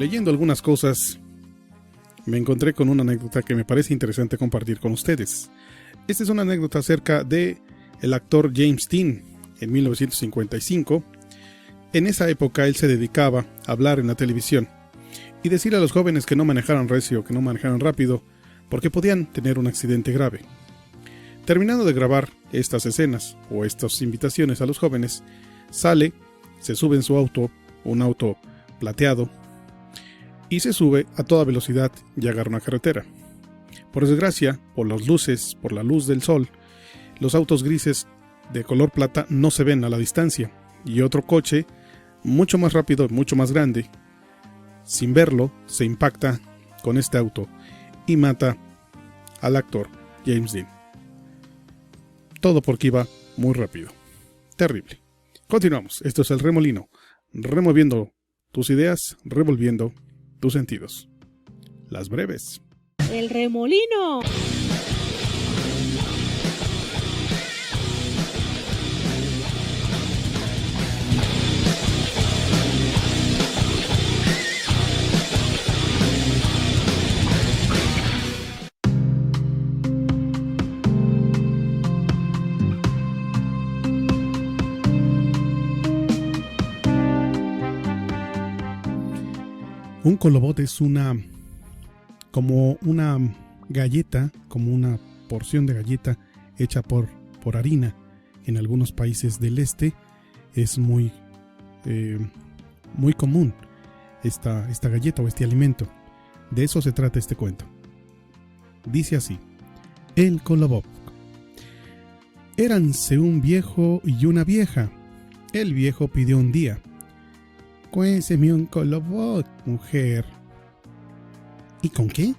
leyendo algunas cosas, me encontré con una anécdota que me parece interesante compartir con ustedes. Esta es una anécdota acerca de el actor James Dean en 1955. En esa época él se dedicaba a hablar en la televisión y decir a los jóvenes que no manejaran recio, que no manejaran rápido, porque podían tener un accidente grave. Terminando de grabar estas escenas o estas invitaciones a los jóvenes, sale, se sube en su auto, un auto plateado, y se sube a toda velocidad y agarra una carretera. Por desgracia, por las luces, por la luz del sol, los autos grises de color plata no se ven a la distancia, y otro coche, mucho más rápido, mucho más grande, sin verlo, se impacta con este auto y mata al actor James Dean. Todo porque iba muy rápido. Terrible. Continuamos. Esto es El Remolino. Removiendo tus ideas, revolviendo tus sentidos. Las breves. El Remolino. Un colobot es como una galleta, como una porción de galleta hecha por harina. En algunos países del este es muy común esta galleta o este alimento. De eso se trata este cuento. Dice así: El colobot. Éranse un viejo y una vieja. El viejo pidió un día: cuénseme un colobot, mujer. ¿Y con qué?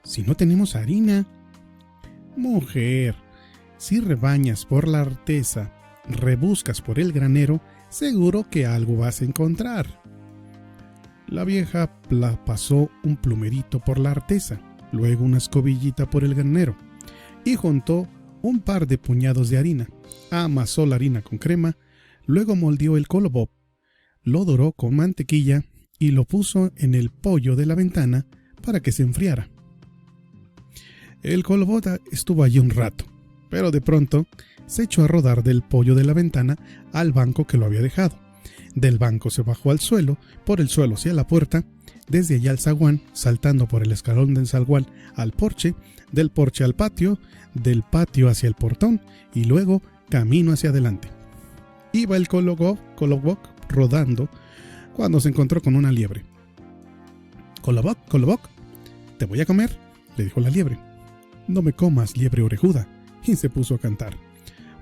Si no tenemos harina. Mujer, si rebañas por la artesa, rebuscas por el granero, seguro que algo vas a encontrar. La vieja pasó un plumerito por la artesa, luego una escobillita por el granero, y juntó un par de puñados de harina. Amasó la harina con crema, luego moldeó el colobot, lo doró con mantequilla y lo puso en el poyo de la ventana para que se enfriara. El colobot estuvo allí un rato, pero de pronto se echó a rodar del poyo de la ventana al banco que lo había dejado. Del banco se bajó al suelo, por el suelo hacia la puerta, desde allá al zaguán, saltando por el escalón del zaguán al porche, del porche al patio, del patio hacia el portón y luego camino hacia adelante. Iba el colobot rodando cuando se encontró con una liebre. Colobot, colobot, te voy a comer, le dijo la liebre. No me comas, liebre orejuda, y se puso a cantar.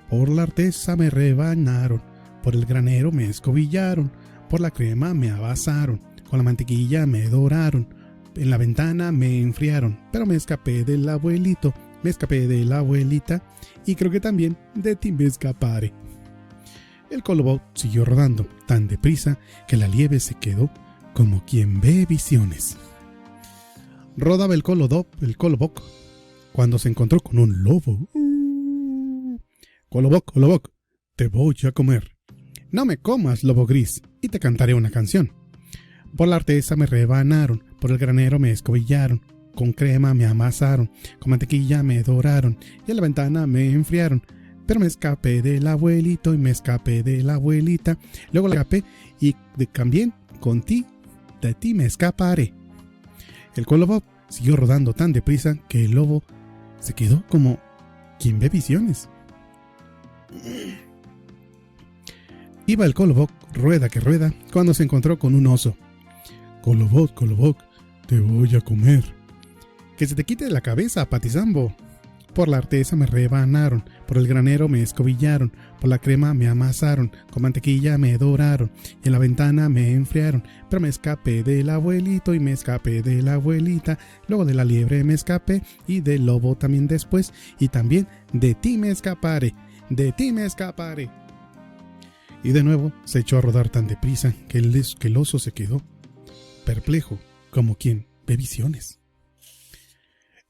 Por la artesa me rebanaron, por el granero me escobillaron, por la crema me abasaron, con la mantequilla me doraron, en la ventana me enfriaron, pero me escapé del abuelito, me escapé de la abuelita, y creo que también de ti me escaparé. El colobot siguió rodando tan deprisa que la liebre se quedó como quien ve visiones. Rodaba el colobot, cuando se encontró con un lobo. Colobot, colobot, te voy a comer. No me comas, lobo gris, y te cantaré una canción. Por la artesa me rebanaron, por el granero me escobillaron, con crema me amasaron, con mantequilla me doraron, y en la ventana me enfriaron. Pero me escapé del abuelito y me escapé de la abuelita. Luego le escapé y también de ti me escaparé. El colobot siguió rodando tan deprisa que el lobo se quedó como quien ve visiones. Iba el colobot, rueda que rueda, cuando se encontró con un oso. Colobot, colobot, te voy a comer. Que se te quite de la cabeza, patizambo. Por la artesa me rebanaron, por el granero me escobillaron, por la crema me amasaron, con mantequilla me doraron, y en la ventana me enfriaron, pero me escapé del abuelito y me escapé de la abuelita, luego de la liebre me escapé, y del lobo también después, y también de ti me escaparé, de ti me escaparé. Y de nuevo se echó a rodar tan deprisa que el oso se quedó perplejo, como quien ve visiones.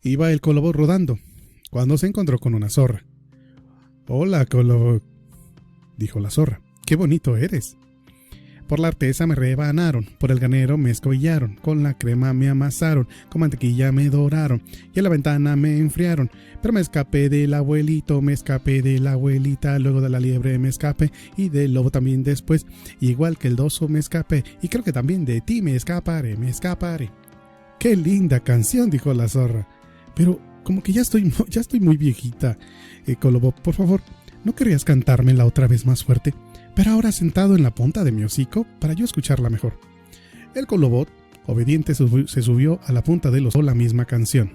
Iba el colobot rodando, cuando se encontró con una zorra. Hola, colobot, dijo la zorra. ¡Qué bonito eres! Por la artesa me rebanaron, por el granero me escobillaron, con la crema me amasaron, con mantequilla me doraron, y en la ventana me enfriaron. Pero me escapé del abuelito, me escapé de la abuelita, luego de la liebre me escapé, y del lobo también después, igual que el oso me escapé, y creo que también de ti me escaparé, me escaparé. ¡Qué linda canción!, dijo la zorra. Pero como que ya estoy muy viejita. Colobó, por favor, ¿no querrías cantármela otra vez más fuerte? Pero ahora sentado en la punta de mi hocico para yo escucharla mejor. El Colobot, obediente, se subió a la punta del oso la misma canción.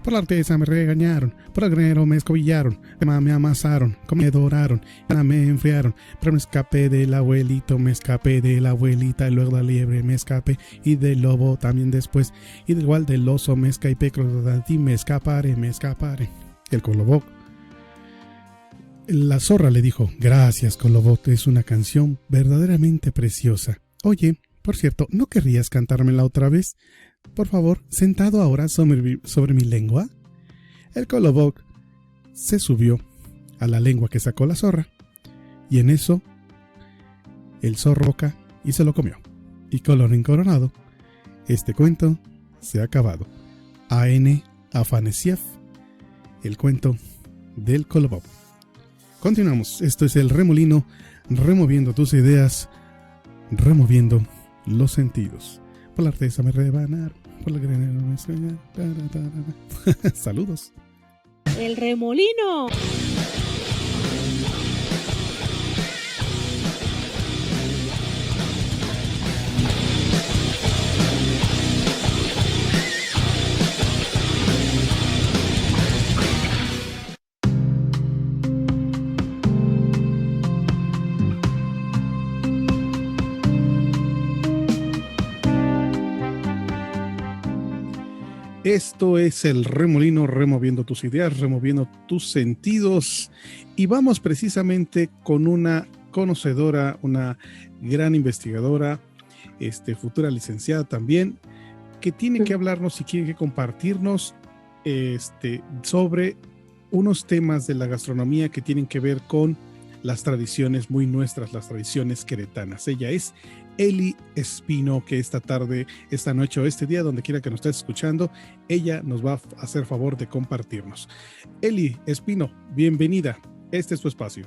Por la artesa me regañaron, por el granero me escobillaron, me amasaron, me doraron, me enfriaron, pero me escapé del abuelito, me escapé de la abuelita, y luego de la liebre me escapé, y del lobo también después, y igual del oso me escapé, creo que de ti me escaparé, me escaparé. El Colobot. La zorra le dijo, gracias, Colobot, es una canción verdaderamente preciosa. Oye, por cierto, ¿no querrías cantármela otra vez? Por favor, sentado ahora sobre mi lengua. El Colobot se subió a la lengua que sacó la zorra, y en eso el zorro boca y se lo comió. Y colorín colorado, este cuento se ha acabado. A.N. Afanasieff, el cuento del Colobot. Continuamos, esto es el remolino, removiendo tus ideas, removiendo los sentidos. Por la artesa me rebanaron, por la granero me escobillaron. Saludos. El remolino. Esto es el remolino, removiendo tus ideas, removiendo tus sentidos, y vamos precisamente con una conocedora, una gran investigadora, futura licenciada también, que tiene que hablarnos y quiere que compartirnos sobre unos temas de la gastronomía que tienen que ver con las tradiciones muy nuestras, las tradiciones queretanas. Ella es Eli Espino, que esta tarde, esta noche o este día, donde quiera que nos estés escuchando, ella nos va a hacer favor de compartirnos. Eli Espino, bienvenida. Este es tu espacio.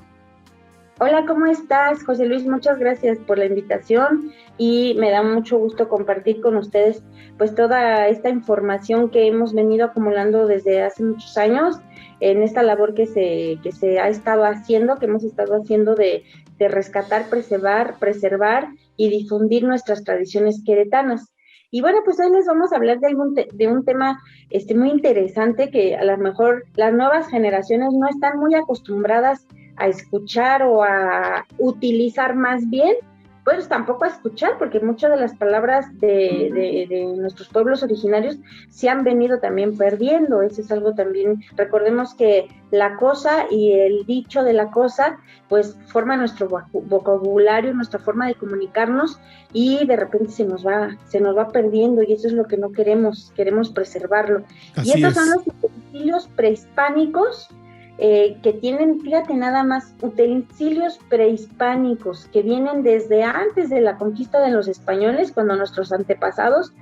Hola, ¿cómo estás, José Luis? Muchas gracias por la invitación y me da mucho gusto compartir con ustedes pues toda esta información que hemos venido acumulando desde hace muchos años en esta labor que se ha estado haciendo, que hemos estado haciendo de rescatar, preservar y difundir nuestras tradiciones queretanas. Y bueno, pues hoy les vamos a hablar de un tema muy interesante que a lo mejor las nuevas generaciones no están muy acostumbradas a escuchar o a utilizar más bien, pues tampoco a escuchar, porque muchas de las palabras de nuestros pueblos originarios se han venido también perdiendo. Eso es algo también, recordemos que la cosa y el dicho de la cosa, pues forma nuestro vocabulario, nuestra forma de comunicarnos, y de repente se nos va perdiendo, y eso es lo que no queremos preservarlo. Así y estos es. son los utensilios prehispánicos, que tienen, fíjate nada más, utensilios prehispánicos que vienen desde antes de la conquista de los españoles, cuando nuestros antepasados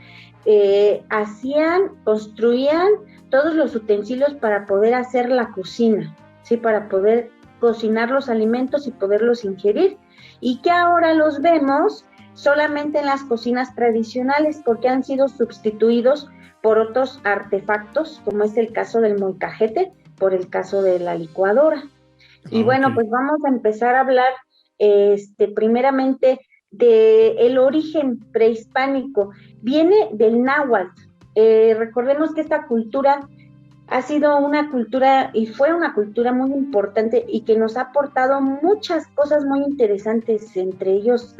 construían todos los utensilios para poder hacer la cocina, ¿sí? Para poder cocinar los alimentos y poderlos ingerir, y que ahora los vemos solamente en las cocinas tradicionales porque han sido sustituidos por otros artefactos, como es el caso del molcajete, por el caso de la licuadora. Y bueno, Okay. pues vamos a empezar a hablar primeramente del origen prehispánico. Viene del náhuatl. Recordemos que esta cultura ha sido una cultura y fue una cultura muy importante y que nos ha aportado muchas cosas muy interesantes, entre ellos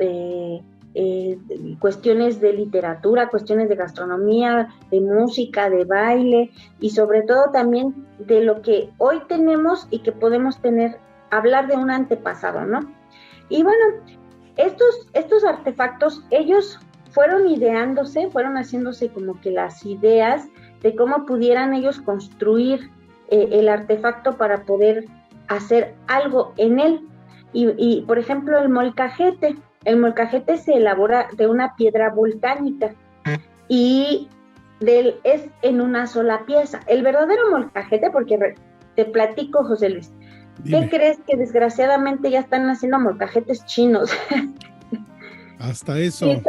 cuestiones de literatura, cuestiones de gastronomía, de música, de baile, y sobre todo también de lo que hoy tenemos y que podemos hablar de un antepasado, ¿no? Y bueno, estos artefactos, ellos fueron haciéndose como que las ideas de cómo pudieran ellos construir el artefacto para poder hacer algo en él. Y por ejemplo, el molcajete El molcajete se elabora de una piedra volcánica y es en una sola pieza. El verdadero molcajete, porque te platico, José Luis, Dime. ¿qué crees? Que desgraciadamente ya están haciendo molcajetes chinos. Hasta eso. Sí,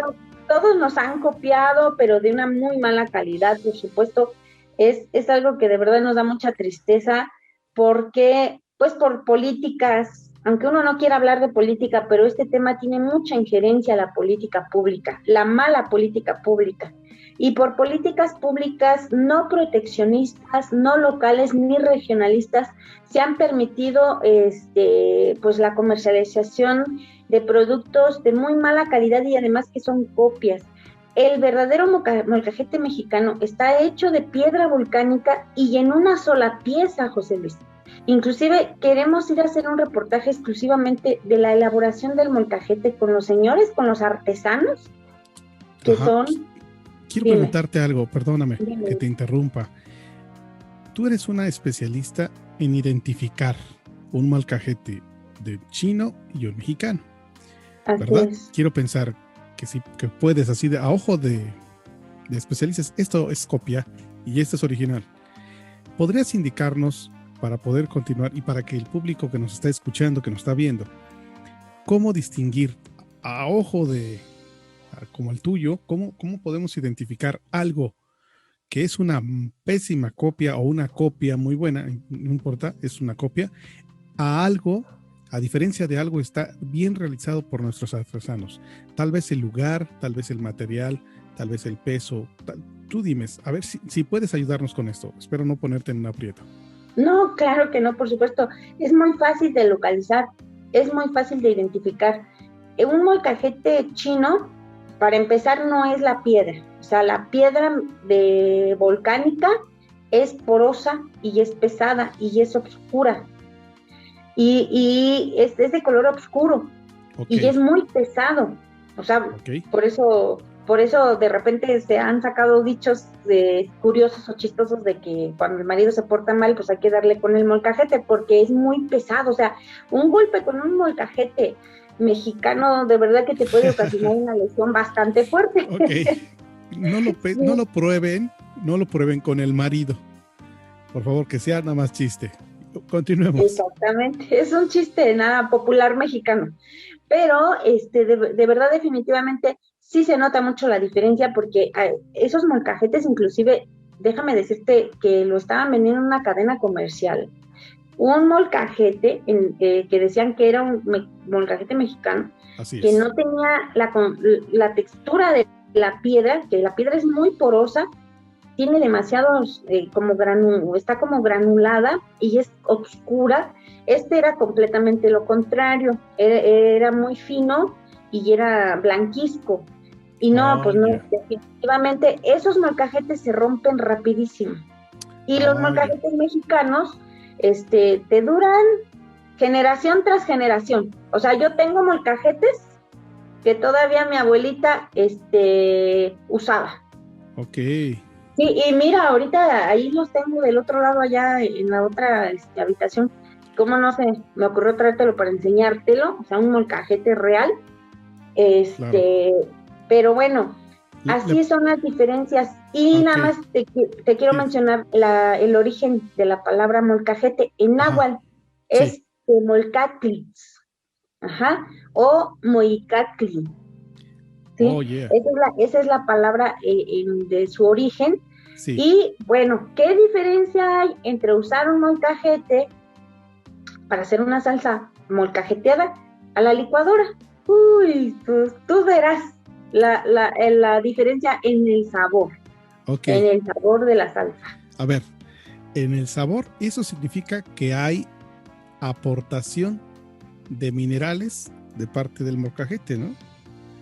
todos nos han copiado, pero de una muy mala calidad, por supuesto. Es algo que de verdad nos da mucha tristeza, porque, pues por políticas, aunque uno no quiera hablar de política, pero este tema tiene mucha injerencia a la política pública, la mala política pública. Y por políticas públicas no proteccionistas, no locales ni regionalistas, se han permitido pues la comercialización de productos de muy mala calidad y además que son copias. El verdadero molcajete mexicano está hecho de piedra volcánica y en una sola pieza, José Luis. Inclusive queremos ir a hacer un reportaje exclusivamente de la elaboración del molcajete con los señores, con los artesanos, que Ajá. son... Quiero Dime. preguntarte algo, perdóname Dime. que te interrumpa. Tú eres una especialista en identificar un molcajete de chino y un mexicano, Así ¿verdad? es. Quiero pensar que sí, que puedes así a ojo de especialistas, esto es copia y esto es original. ¿Podrías indicarnos, para poder continuar y para que el público que nos está escuchando, que nos está viendo, cómo distinguir a ojo como el tuyo, cómo podemos identificar algo que es una pésima copia o una copia muy buena, no importa, es una copia, a algo, a diferencia de algo, está bien realizado por nuestros artesanos? Tal vez el lugar, tal vez el material, tal vez el peso. Tú dime, a ver si puedes ayudarnos con esto. Espero no ponerte en un aprieto. No, claro que no, por supuesto. Es muy fácil de localizar, es muy fácil de identificar. Un molcajete chino, para empezar, no es la piedra. O sea, la piedra de volcánica es porosa y es pesada y es oscura. Y es de color oscuro. Okay. Y es muy pesado. O sea, okay. por eso de repente se han sacado dichos curiosos o chistosos de que cuando el marido se porta mal, pues hay que darle con el molcajete, porque es muy pesado. O sea, un golpe con un molcajete mexicano de verdad que te puede ocasionar una lesión bastante fuerte. Okay. No lo prueben con el marido. Por favor, que sea nada más chiste. Continuemos. Exactamente, es un chiste nada popular mexicano. Pero de verdad definitivamente sí se nota mucho la diferencia, porque esos molcajetes, inclusive, déjame decirte que lo estaban vendiendo en una cadena comercial. Un molcajete que decían que era un molcajete mexicano, que no tenía la textura de la piedra, que la piedra es muy porosa, tiene demasiados, está como granulada y es oscura. Era completamente lo contrario, era muy fino y era blanquisco. Y no, pues no, definitivamente esos molcajetes se rompen rapidísimo. Y los molcajetes mexicanos, te duran generación tras generación. O sea, yo tengo molcajetes que todavía mi abuelita, usaba. Ok. Sí, y mira, ahorita ahí los tengo del otro lado, allá en la otra habitación. ¿Cómo no sé? Me ocurrió traértelo para enseñártelo, o sea, un molcajete real. Claro. Pero bueno, así son las diferencias. Y nada más te quiero mencionar el origen de la palabra molcajete. En náhuatl es Molcatlitz, o Moicatli. ¿Sí? Oh, yeah. Esa es la palabra de su origen. Sí. Y bueno, ¿qué diferencia hay entre usar un molcajete para hacer una salsa molcajeteada a la licuadora? Uy, pues tú verás la diferencia en el sabor. Okay. En el sabor de la salsa. A ver, en el sabor, eso significa que hay aportación de minerales de parte del molcajete, ¿no?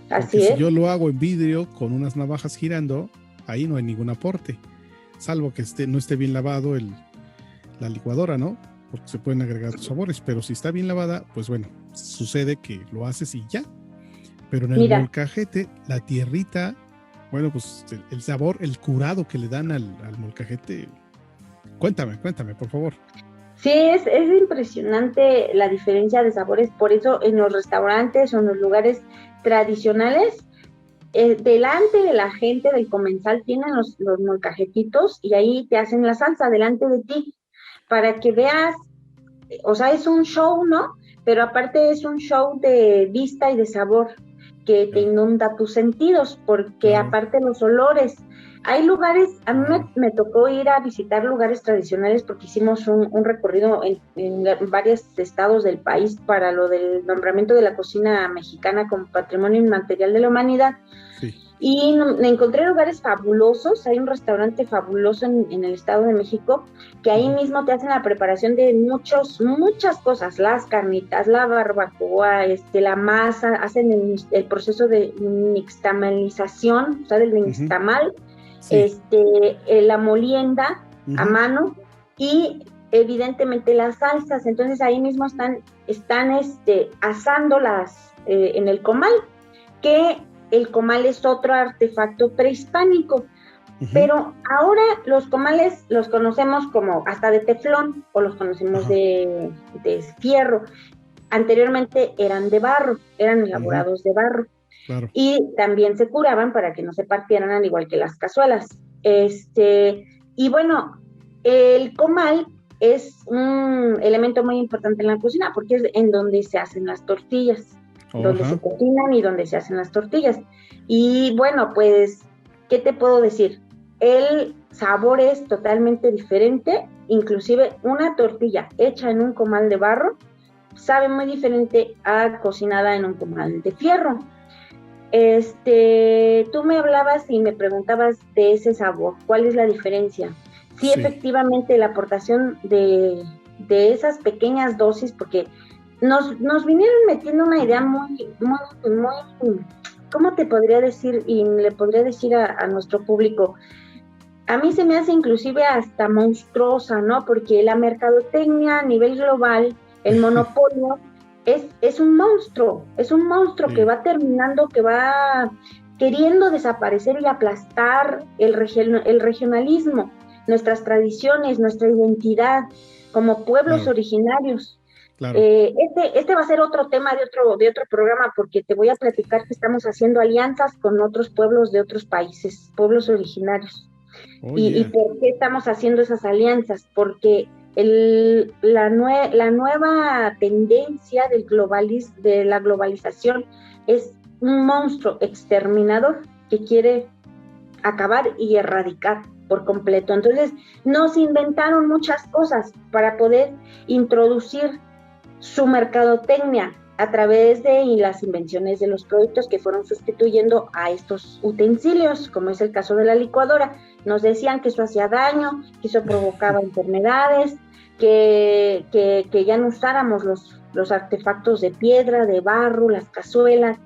Así es. Si yo lo hago en vidrio con unas navajas girando, ahí no hay ningún aporte, salvo que no esté bien lavado la licuadora, ¿no? Porque se pueden agregar sabores, pero si está bien lavada, pues bueno, sucede que lo haces y ya. Pero en el molcajete, la tierrita, bueno, pues el sabor, el curado que le dan al molcajete. Cuéntame, por favor. Sí, es impresionante la diferencia de sabores, por eso en los restaurantes o en los lugares tradicionales, delante de la gente del comensal tienen los molcajetitos y ahí te hacen la salsa delante de ti para que veas, o sea, es un show, ¿no? Pero aparte es un show de vista y de sabor que te inunda tus sentidos, porque aparte los olores, hay lugares, a mí me tocó ir a visitar lugares tradicionales porque hicimos un recorrido en varios estados del país para lo del nombramiento de la cocina mexicana como Patrimonio Inmaterial de la Humanidad. Sí. Y me encontré lugares fabulosos, hay un restaurante fabuloso en el Estado de México, que ahí mismo te hacen la preparación de muchas cosas, las carnitas, la barbacoa, la masa, hacen el proceso de nixtamalización, o sea, del nixtamal, Sí. la molienda a mano y evidentemente las salsas, entonces ahí mismo están asándolas en el comal, que el comal es otro artefacto prehispánico, pero ahora los comales los conocemos como hasta de teflón o los conocemos de fierro. Anteriormente eran de barro, eran elaborados de barro. Claro. Y también se curaban para que no se partieran, al igual que las cazuelas. Y bueno, el comal es un elemento muy importante en la cocina porque es en donde se hacen las tortillas, donde se cocinan y donde se hacen las tortillas. Y bueno, pues, ¿qué te puedo decir? El sabor es totalmente diferente, inclusive una tortilla hecha en un comal de barro sabe muy diferente a cocinada en un comal de fierro. Tú me hablabas y me preguntabas de ese sabor, ¿cuál es la diferencia? Sí, efectivamente, la aportación de esas pequeñas dosis, porque nos vinieron metiendo una idea muy, ¿cómo te podría decir? Y le podría decir a nuestro público, a mí se me hace inclusive hasta monstruosa, ¿no? Porque la mercadotecnia a nivel global, el monopolio, es un monstruo que va terminando, que va queriendo desaparecer y aplastar el regionalismo, nuestras tradiciones, nuestra identidad como pueblos originarios. Claro. Este va a ser otro tema de otro programa, porque te voy a platicar que estamos haciendo alianzas con otros pueblos de otros países, pueblos originarios. ¿Y por qué estamos haciendo esas alianzas? Porque la nueva tendencia de la globalización es un monstruo exterminador que quiere acabar y erradicar por completo. Entonces, nos inventaron muchas cosas para poder introducir su mercadotecnia a través de las invenciones de los productos que fueron sustituyendo a estos utensilios, como es el caso de la licuadora. Nos decían que eso hacía daño, que eso provocaba enfermedades, que ya no usáramos los artefactos de piedra, de barro, las cazuelas,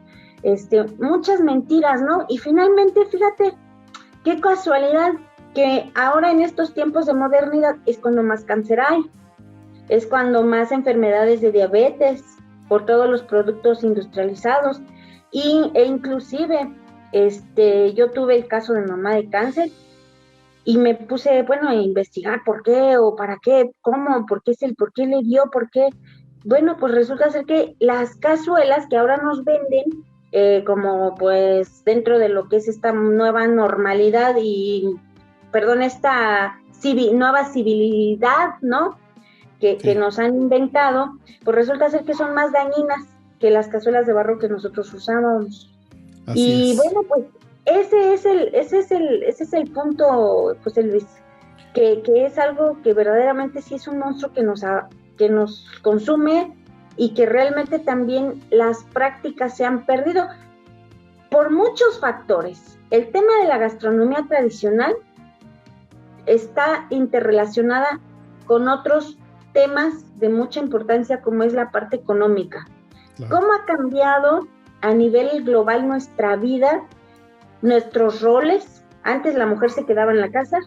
muchas mentiras, ¿no? Y finalmente, fíjate, qué casualidad que ahora en estos tiempos de modernidad es cuando más cáncer hay, es cuando más enfermedades de diabetes por todos los productos industrializados e inclusive yo tuve el caso de mamá de cáncer y me puse, bueno, a investigar por qué o para qué, cómo, por qué le dio, por qué. Bueno, pues resulta ser que las cazuelas que ahora nos venden, como pues dentro de lo que es esta nueva normalidad y, perdón, esta nueva civilidad, ¿no? Que nos han inventado, pues resulta ser que son más dañinas que las cazuelas de barro que nosotros usábamos. Así es. Bueno, pues ese es el punto, José Luis, que es algo que verdaderamente sí es un monstruo que nos consume y que realmente también las prácticas se han perdido por muchos factores. El tema de la gastronomía tradicional está interrelacionada con otros temas de mucha importancia, como es la parte económica. Claro. ¿Cómo ha cambiado a nivel global nuestra vida, nuestros roles? Antes la mujer se quedaba en la casa,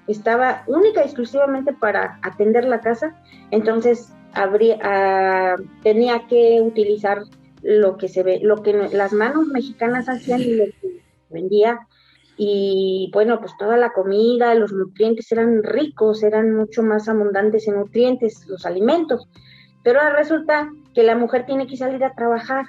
estaba única y exclusivamente para atender la casa, entonces tenía que utilizar lo que las manos mexicanas hacían y lo que vendía. Y bueno, pues toda la comida, los nutrientes eran ricos, eran mucho más abundantes en nutrientes, los alimentos. Pero ahora resulta que la mujer tiene que salir a trabajar.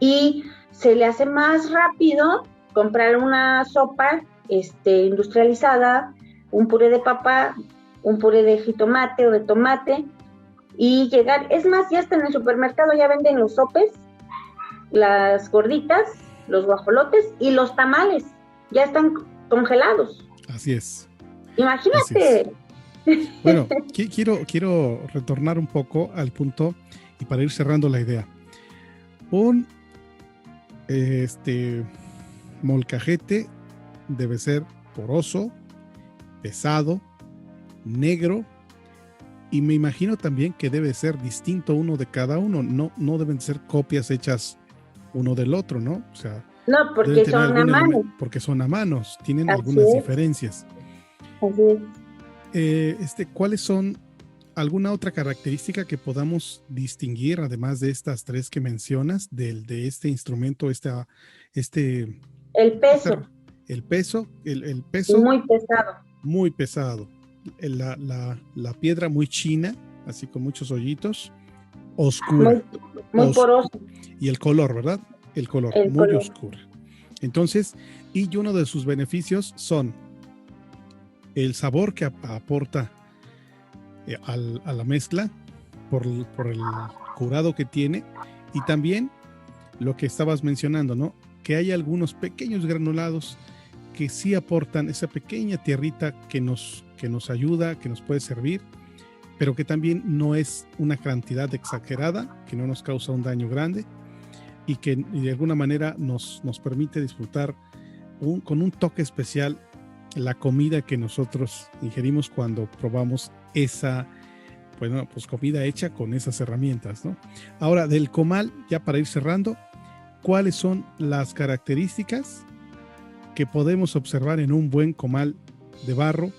y se le hace más rápido comprar una sopa industrializada, un puré de papa, un puré de jitomate o de tomate, y llegar, es más, ya hasta en el supermercado ya venden los sopes, las gorditas, los guajolotes y los tamales, ya están congelados. Así es. Así es. Imagínate. Bueno, quiero retornar un poco al punto y para ir cerrando la idea. Un molcajete debe ser poroso, pesado, negro, y me imagino también que debe ser distinto uno de cada uno. No deben ser copias hechas uno del otro, ¿no? O sea, no, porque son a mano. Porque son a manos, tienen Así algunas es. diferencias. Así es. ¿Cuáles son alguna otra característica que podamos distinguir, además de estas tres que mencionas, de este instrumento, el peso. El peso. Muy pesado. Muy pesado. La piedra muy china, así con muchos hoyitos, oscura. Muy poroso. Y el color, ¿verdad? El color, muy oscuro. Entonces, y uno de sus beneficios son el sabor que aporta a la mezcla por el curado que tiene, y también lo que estabas mencionando, ¿no? Que hay algunos pequeños granulados que sí aportan esa pequeña tierrita que nos ayuda, que nos puede servir, pero que también no es una cantidad exagerada, que no nos causa un daño grande y que de alguna manera nos permite disfrutar con un toque especial la comida que nosotros ingerimos cuando probamos esa, bueno, pues comida hecha con esas herramientas, ¿no? Ahora, del comal, ya para ir cerrando, ¿cuáles son las características que podemos observar en un buen comal de barro?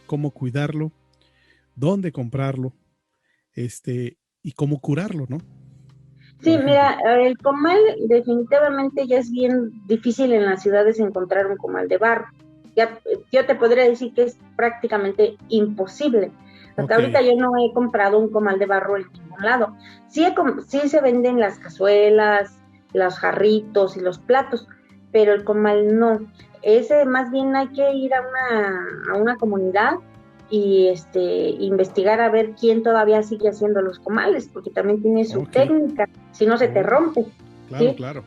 ¿Cómo cuidarlo? ¿Dónde comprarlo? Y cómo curarlo, ¿no? Sí, mira, el comal definitivamente ya es bien difícil en las ciudades encontrar un comal de barro. Ya, yo te podría decir que es prácticamente imposible. Hasta ahorita yo no he comprado un comal de barro en ningún lado. Sí se venden las cazuelas, los jarritos y los platos, pero el comal no. Ese más bien hay que ir a una comunidad y investigar a ver quién todavía sigue haciendo los comales, porque también tiene su técnica, si no se te rompe. Claro, ¿sí? Claro.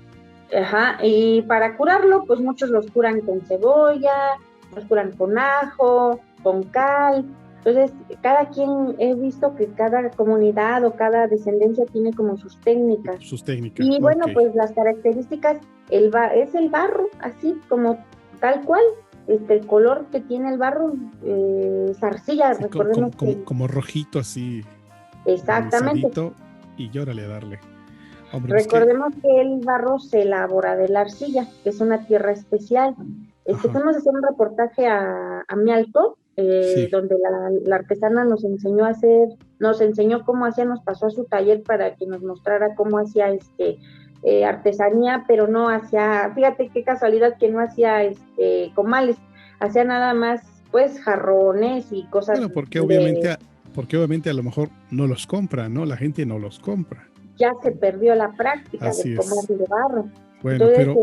Ajá, y para curarlo, pues muchos los curan con cebolla, los curan con ajo, con cal. Entonces, cada quien, he visto que cada comunidad o cada descendencia tiene como sus técnicas. Y bueno, pues las características, es el barro, así como tal cual. El color que tiene el barro es arcilla, sí, recordemos como rojito así. Exactamente. Y llórale a darle. Hombre, recordemos que el barro se elabora de la arcilla, que es una tierra especial. Fuimos a hacer un reportaje a Mialco, sí, donde la artesana nos enseñó cómo hacía, nos pasó a su taller para que nos mostrara cómo hacía artesanía, pero no hacía, fíjate qué casualidad que no hacía comales, hacía nada más pues jarrones y cosas. Bueno, porque obviamente a lo mejor no los compra, ¿no? La gente no los compra. Ya se perdió la práctica de comal de barro. Bueno, entonces,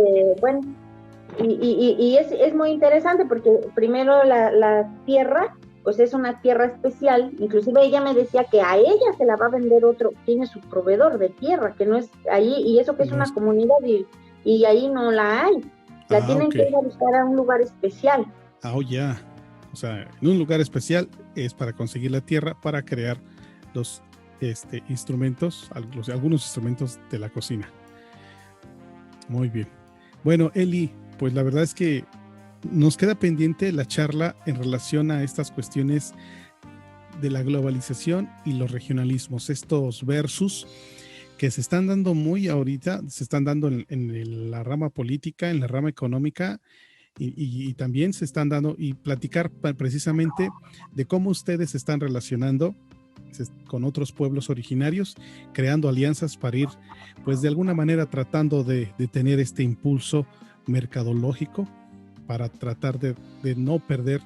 y es muy interesante porque primero la tierra, pues es una tierra especial. Inclusive ella me decía que a ella se la va a vender otro, tiene su proveedor de tierra, que no es ahí, y eso que es una comunidad y ahí no la hay. La tienen que ir a buscar a un lugar especial. Ya. O sea, en un lugar especial es para conseguir la tierra para crear los instrumentos, algunos instrumentos de la cocina. Muy bien. Bueno, Eli, pues la verdad es que nos queda pendiente la charla en relación a estas cuestiones de la globalización y los regionalismos, estos versus que se están dando muy ahorita, se están dando en la rama política, en la rama económica, y también se están dando, y platicar precisamente de cómo ustedes se están relacionando con otros pueblos originarios, creando alianzas para ir, pues de alguna manera tratando de tener este impulso mercadológico para tratar de no perder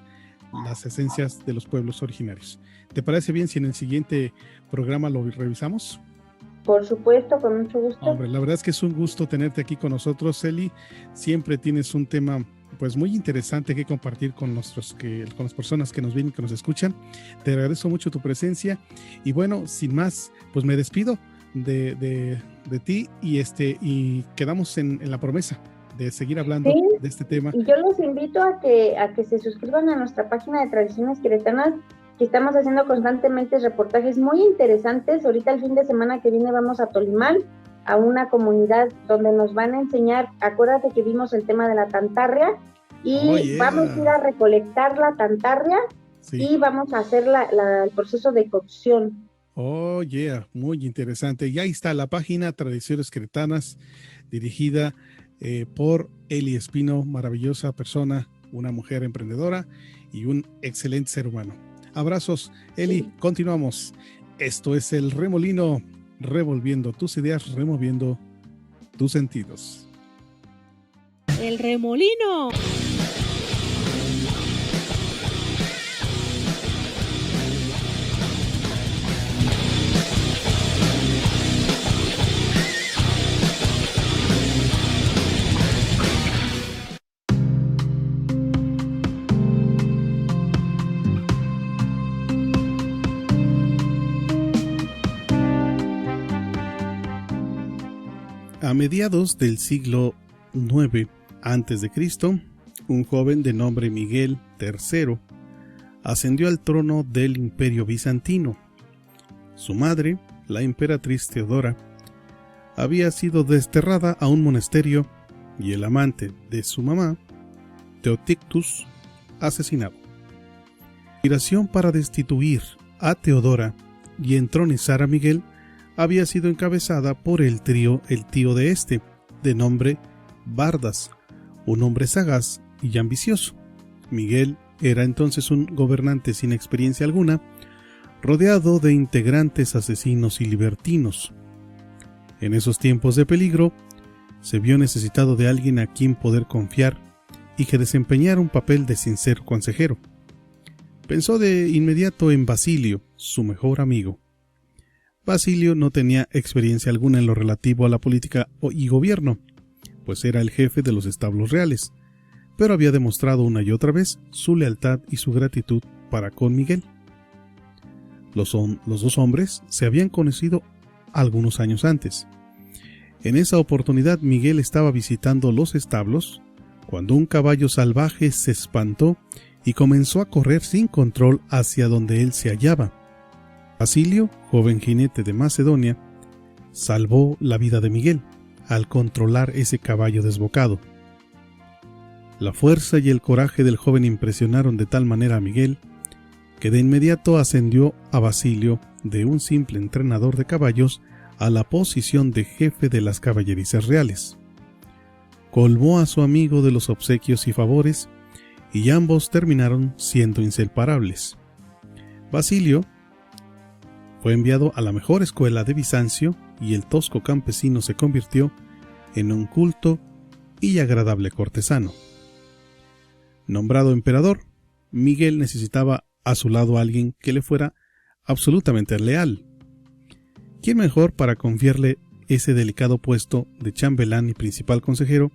las esencias de los pueblos originarios. ¿Te parece bien si en el siguiente programa lo revisamos? Por supuesto, con mucho gusto. Hombre, la verdad es que es un gusto tenerte aquí con nosotros, Eli. Siempre tienes un tema pues muy interesante que compartir con con las personas que nos ven y que nos escuchan. Te agradezco mucho tu presencia y bueno, sin más, pues me despido de ti y quedamos en la promesa de seguir hablando de este tema. Y yo los invito a que se suscriban a nuestra página de Tradiciones Queretanas, que estamos haciendo constantemente reportajes muy interesantes. Ahorita el fin de semana que viene vamos a Tolimán, a una comunidad donde nos van a enseñar, acuérdate que vimos el tema de la tantarria, y vamos a ir a recolectar la tantarria y vamos a hacer el proceso de cocción. Oh, yeah, muy interesante. Y ahí está la página Tradiciones Queretanas, dirigida por Eli Espino, maravillosa persona, una mujer emprendedora y un excelente ser humano. Abrazos, Eli, continuamos. Esto es El Remolino, revolviendo tus ideas, removiendo tus sentidos. El Remolino. A mediados del siglo IX a.C., un joven de nombre Miguel III ascendió al trono del Imperio Bizantino. Su madre, la emperatriz Teodora, había sido desterrada a un monasterio y el amante de su mamá, Teotictus, asesinado. La conspiración para destituir a Teodora y entronizar a Miguel había sido encabezada por el tío de este, de nombre Bardas, un hombre sagaz y ambicioso. Miguel era entonces un gobernante sin experiencia alguna, rodeado de integrantes asesinos y libertinos. En esos tiempos de peligro, se vio necesitado de alguien a quien poder confiar y que desempeñara un papel de sincero consejero. Pensó de inmediato en Basilio, su mejor amigo. Basilio no tenía experiencia alguna en lo relativo a la política y gobierno, pues era el jefe de los establos reales, pero había demostrado una y otra vez su lealtad y su gratitud para con Miguel. Los dos hombres se habían conocido algunos años antes. En esa oportunidad Miguel estaba visitando los establos cuando un caballo salvaje se espantó y comenzó a correr sin control hacia donde él se hallaba. Basilio, joven jinete de Macedonia, salvó la vida de Miguel al controlar ese caballo desbocado. La fuerza y el coraje del joven impresionaron de tal manera a Miguel que de inmediato ascendió a Basilio de un simple entrenador de caballos a la posición de jefe de las caballerizas reales. Colmó a su amigo de los obsequios y favores y ambos terminaron siendo inseparables. Basilio fue enviado a la mejor escuela de Bizancio y el tosco campesino se convirtió en un culto y agradable cortesano. Nombrado emperador, Miguel necesitaba a su lado a alguien que le fuera absolutamente leal. ¿Quién mejor para confiarle ese delicado puesto de chambelán y principal consejero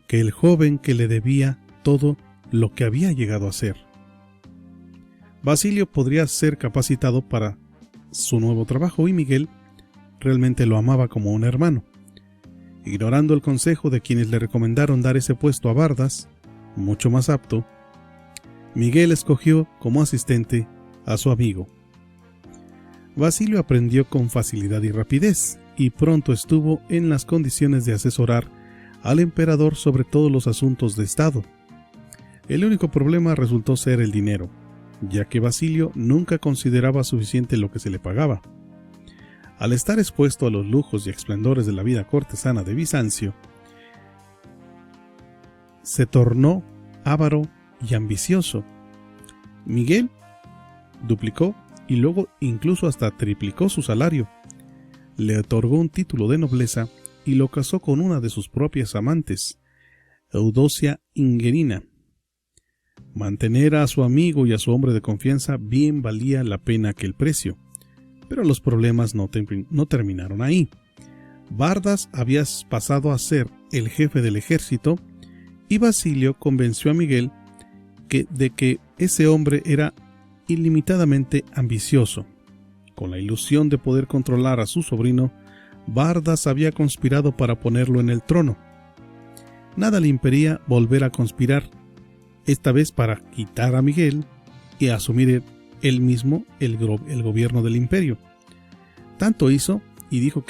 que el joven que le debía todo lo que había llegado a ser? Basilio podría ser capacitado para su nuevo trabajo y Miguel realmente lo amaba como un hermano. Ignorando el consejo de quienes le recomendaron dar ese puesto a Bardas, mucho más apto, Miguel escogió como asistente a su amigo. Basilio aprendió con facilidad y rapidez y pronto estuvo en las condiciones de asesorar al emperador sobre todos los asuntos de estado. El único problema resultó ser el dinero, ya que Basilio nunca consideraba suficiente lo que se le pagaba. Al estar expuesto a los lujos y esplendores de la vida cortesana de Bizancio, se tornó avaro y ambicioso. Miguel duplicó y luego incluso hasta triplicó su salario. Le otorgó un título de nobleza y lo casó con una de sus propias amantes, Eudocia Ingerina. Mantener a su amigo y a su hombre de confianza bien valía la pena aquel precio, Pero los problemas no terminaron ahí. Bardas había pasado a ser el jefe del ejército y Basilio convenció a Miguel de que ese hombre era ilimitadamente ambicioso. Con la ilusión de poder controlar a su sobrino, Bardas había conspirado para ponerlo en el trono. Nada le impedía volver a conspirar, esta vez para quitar a Miguel y asumir él mismo el gobierno del imperio. Tanto hizo y dijo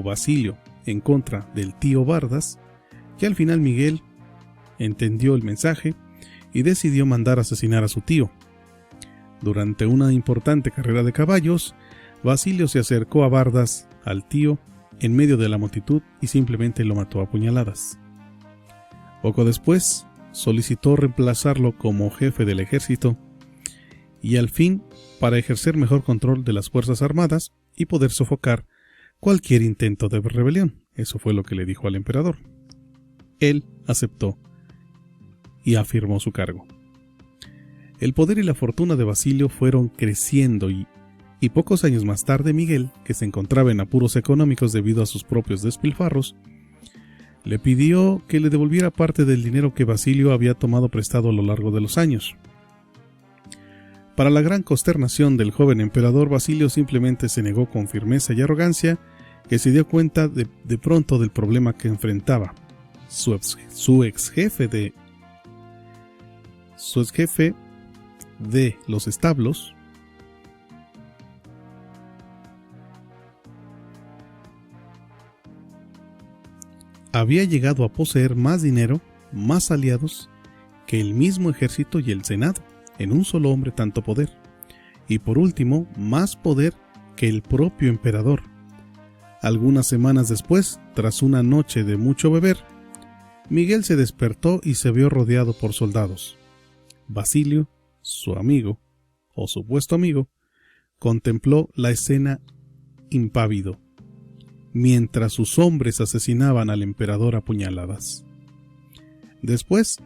Basilio en contra del tío Bardas, que al final Miguel entendió el mensaje y decidió mandar asesinar a su tío. Durante una importante carrera de caballos, Basilio se acercó a Bardas, al tío, en medio de la multitud y simplemente lo mató a puñaladas. Poco después, solicitó reemplazarlo como jefe del ejército y al fin para ejercer mejor control de las fuerzas armadas y poder sofocar cualquier intento de rebelión. Eso fue lo que le dijo al emperador. Él aceptó y afirmó su cargo. El poder y la fortuna de Basilio fueron creciendo y pocos años más tarde Miguel, que se encontraba en apuros económicos debido a sus propios despilfarros, le pidió que le devolviera parte del dinero que Basilio había tomado prestado a lo largo de los años. Para la gran consternación del joven emperador, Basilio simplemente se negó con firmeza y arrogancia, que se dio cuenta de pronto del problema que enfrentaba. Su ex jefe de los establos había llegado a poseer más dinero, más aliados que el mismo ejército y el senado, en un solo hombre tanto poder, y por último, más poder que el propio emperador. Algunas semanas después, tras una noche de mucho beber, Miguel se despertó y se vio rodeado por soldados. Basilio, su amigo, o supuesto amigo, contempló la escena impávido, mientras sus hombres asesinaban al emperador a puñaladas. Después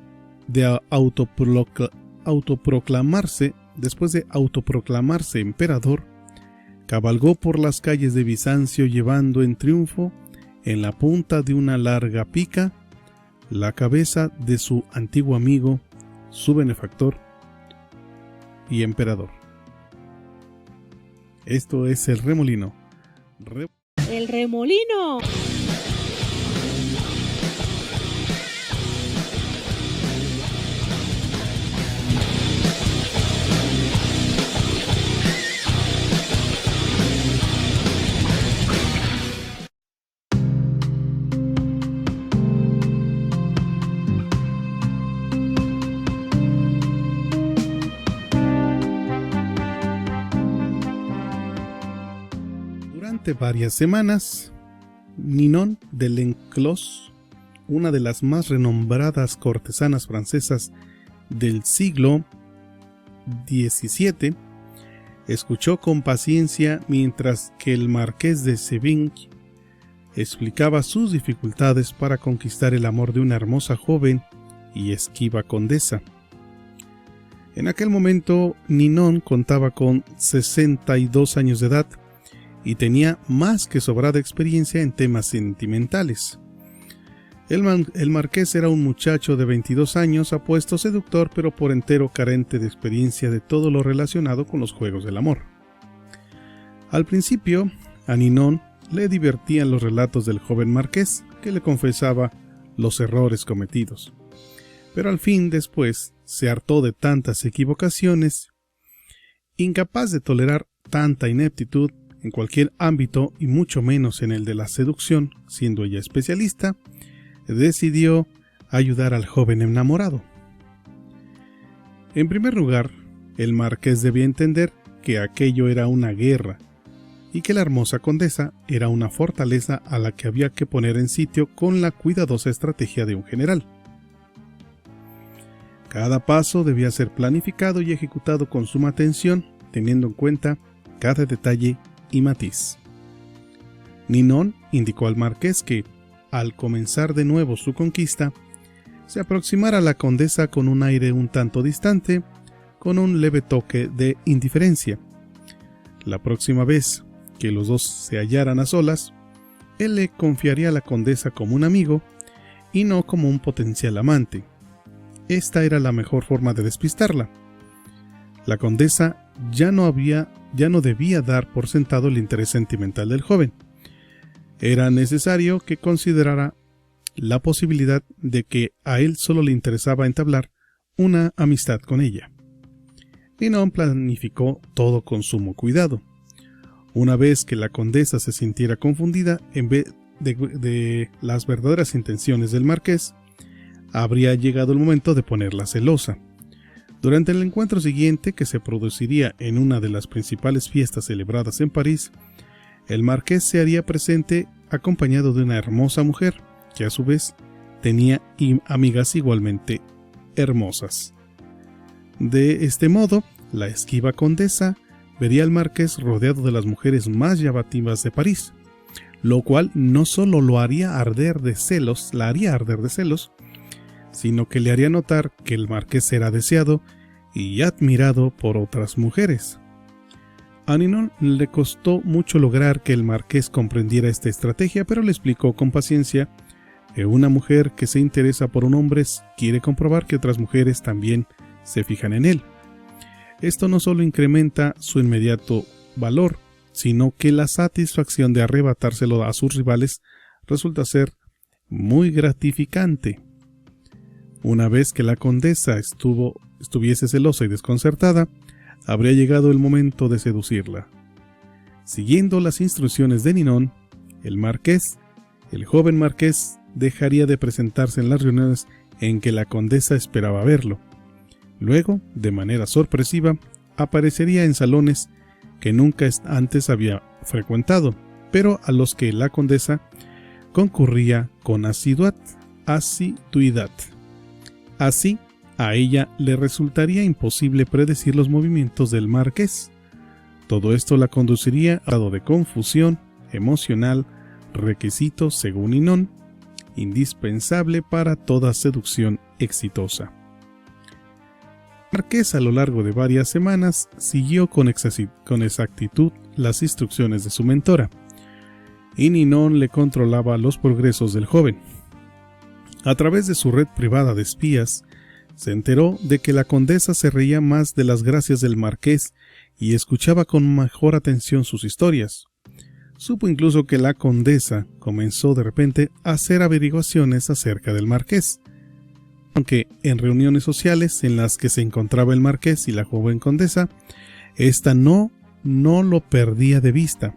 de autoproclamarse emperador, cabalgó por las calles de Bizancio llevando en triunfo, en la punta de una larga pica, la cabeza de su antiguo amigo, su benefactor y emperador. Esto es El Remolino. El Remolino. Durante varias semanas, Ninon de Lenclos, una de las más renombradas cortesanas francesas del siglo XVII, escuchó con paciencia mientras que el marqués de Sévigné explicaba sus dificultades para conquistar el amor de una hermosa joven y esquiva condesa. En aquel momento, Ninon contaba con 62 años de edad y tenía más que sobrada experiencia en temas sentimentales. El marqués era un muchacho de 22 años, apuesto, seductor, pero por entero carente de experiencia de todo lo relacionado con los juegos del amor. Al principio, a Ninon le divertían los relatos del joven marqués, que le confesaba los errores cometidos. Pero al fin, después, se hartó de tantas equivocaciones. Incapaz de tolerar tanta ineptitud en cualquier ámbito y mucho menos en el de la seducción, siendo ella especialista, decidió ayudar al joven enamorado. En primer lugar, el marqués debía entender que aquello era una guerra y que la hermosa condesa era una fortaleza a la que había que poner en sitio con la cuidadosa estrategia de un general. Cada paso debía ser planificado y ejecutado con suma atención, teniendo en cuenta cada detalle y matiz. Ninon indicó al marqués que, al comenzar de nuevo su conquista, se aproximara a la condesa con un aire un tanto distante, con un leve toque de indiferencia. La próxima vez que los dos se hallaran a solas, él le confiaría a la condesa como un amigo y no como un potencial amante. Esta era la mejor forma de despistarla. La condesa ya no debía dar por sentado el interés sentimental del joven. Era necesario que considerara la posibilidad de que a él solo le interesaba entablar una amistad con ella. Ninon planificó todo con sumo cuidado. Una vez que la condesa se sintiera confundida en vez de las verdaderas intenciones del marqués, habría llegado el momento de ponerla celosa. Durante el encuentro siguiente, que se produciría en una de las principales fiestas celebradas en París, el marqués se haría presente acompañado de una hermosa mujer, que a su vez tenía amigas igualmente hermosas. De este modo, la esquiva condesa vería al marqués rodeado de las mujeres más llamativas de París, lo cual no solo la haría arder de celos, sino que le haría notar que el marqués era deseado y admirado por otras mujeres. A Ninon le costó mucho lograr que el marqués comprendiera esta estrategia, pero le explicó con paciencia que una mujer que se interesa por un hombre quiere comprobar que otras mujeres también se fijan en él. Esto no solo incrementa su inmediato valor, sino que la satisfacción de arrebatárselo a sus rivales resulta ser muy gratificante. Una vez que la condesa estuviese celosa y desconcertada, habría llegado el momento de seducirla. Siguiendo las instrucciones de Ninon, el joven marqués dejaría de presentarse en las reuniones en que la condesa esperaba verlo. Luego, de manera sorpresiva, aparecería en salones que nunca antes había frecuentado, pero a los que la condesa concurría con asiduidad. Así, a ella le resultaría imposible predecir los movimientos del marqués. Todo esto la conduciría a un estado de confusión emocional, requisito, según Ninon, indispensable para toda seducción exitosa. El marqués, a lo largo de varias semanas, siguió con exactitud las instrucciones de su mentora, y Ninon le controlaba los progresos del joven. A través de su red privada de espías, se enteró de que la condesa se reía más de las gracias del marqués y escuchaba con mejor atención sus historias. Supo incluso que la condesa comenzó de repente a hacer averiguaciones acerca del marqués, aunque en reuniones sociales en las que se encontraba el marqués y la joven condesa, ésta no lo perdía de vista.